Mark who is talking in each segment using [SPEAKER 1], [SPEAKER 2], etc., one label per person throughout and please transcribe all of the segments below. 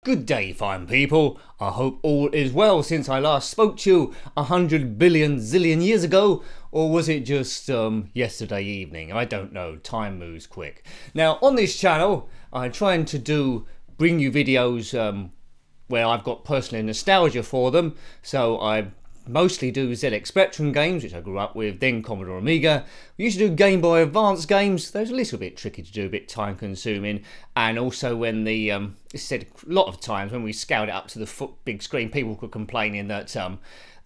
[SPEAKER 1] Good day, fine people. I hope all is well since I last spoke to you 100 billion zillion years ago, or was it just yesterday evening? I don't know, time moves quick. Now on this channel I'm trying to bring you videos where I've got personal nostalgia for them. So I mostly do ZX Spectrum games, which I grew up with, then Commodore Amiga. We used to do Game Boy Advance games. Those are a little bit tricky to do, a bit time consuming. And also when the, it's said a lot of times when we scaled it up to the big screen, people were complaining that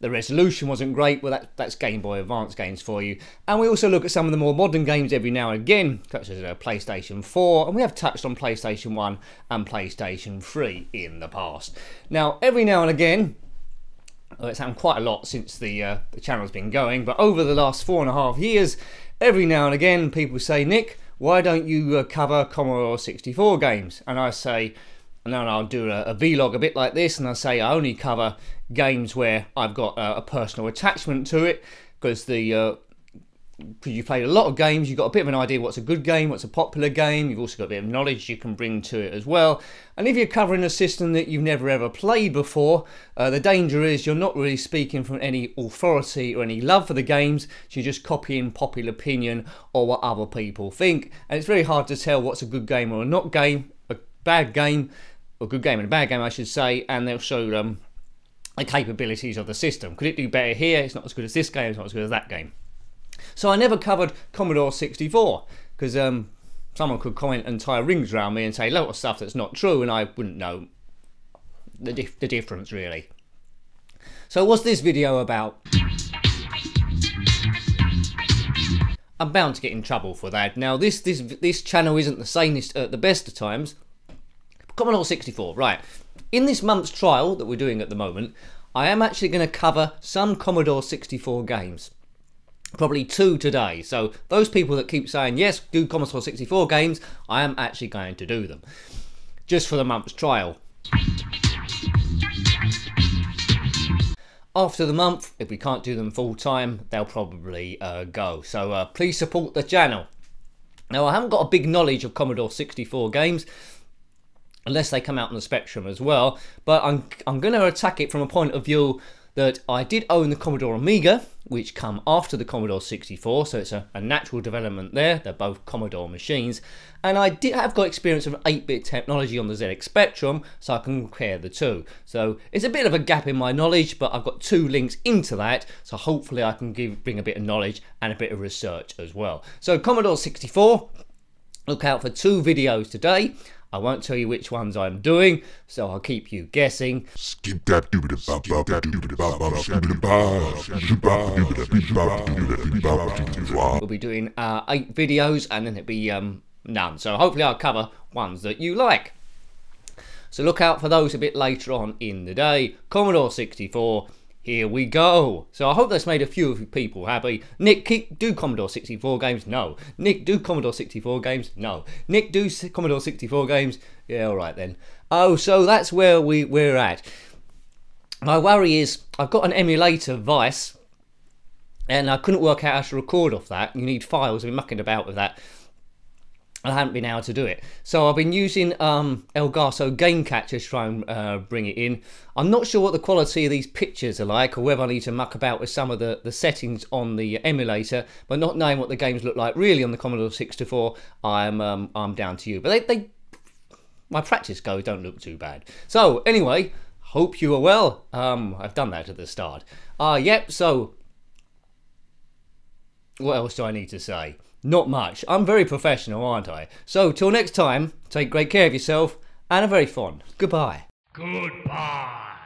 [SPEAKER 1] the resolution wasn't great. Well, that's Game Boy Advance games for you. And we also look at some of the more modern games every now and again, such as PlayStation 4, and we have touched on PlayStation 1 and PlayStation 3 in the past. Now, every now and again, it's happened quite a lot since the channel's been going, but over the last 4.5 years, every now and again people say, Nick, why don't you cover Commodore 64 games? And I say, no, I'll do a vlog a bit like this, and I say I only cover games where I've got a personal attachment to it, because you played a lot of games, you've got a bit of an idea what's a good game, what's a popular game, you've also got a bit of knowledge you can bring to it as well. And if you're covering a system that you've never ever played before, the danger is you're not really speaking from any authority or any love for the games, so you're just copying popular opinion or what other people think. And it's very hard to tell what's a good game or a bad game, or good game and a bad game I should say, and also the capabilities of the system. Could it do better here? It's not as good as this game, it's not as good as that game. So I never covered Commodore 64 because someone could comment and tie rings around me and say a lot of stuff that's not true, and I wouldn't know the difference really. So what's this video about? I'm bound to get in trouble for that. Now this channel isn't the sanest at the best of times. Commodore 64, right. In this month's trial that we're doing at the moment, I am actually going to cover some Commodore 64 games. Probably 2 today. So those people that keep saying, yes, do Commodore 64 games, I am actually going to do them. Just for the month's trial. After the month, if we can't do them full time, they'll probably go. So please support the channel. Now I haven't got a big knowledge of Commodore 64 games, unless they come out on the Spectrum as well, but I'm going to attack it from a point of view that I did own the Commodore Amiga, which come after the Commodore 64, so it's a natural development there. They're both Commodore machines, and I have got experience of 8-bit technology on the ZX Spectrum, so I can compare the two. So it's a bit of a gap in my knowledge, but I've got 2 links into that, so hopefully I can bring a bit of knowledge and a bit of research as well. So Commodore 64, look out for 2 videos today. I won't tell you which ones I'm doing, so I'll keep you guessing. We'll be doing 8 videos and then it'll be none. So hopefully I'll cover ones that you like. So look out for those a bit later on in the day. Commodore 64. Here we go. So I hope that's made a few of you people happy. Nick, do Commodore 64 games? No. Nick, do Commodore 64 games? No. Nick, do Commodore 64 games? Yeah, alright then. Oh, so that's where we're at. My worry is, I've got an emulator, Vice, and I couldn't work out how to record off that. You need files, I've been mucking about with that. I haven't been able to do it. So I've been using Elgato Game Catcher to try and bring it in. I'm not sure what the quality of these pictures are like, or whether I need to muck about with some of the settings on the emulator, but not knowing what the games look like really on the Commodore 64, I'm down to you. But my practice goes don't look too bad. So anyway, hope you are well. I've done that at the start. Yep, so what else do I need to say? Not much. I'm very professional, aren't I? So, till next time, take great care of yourself, and a very fond goodbye.
[SPEAKER 2] Goodbye.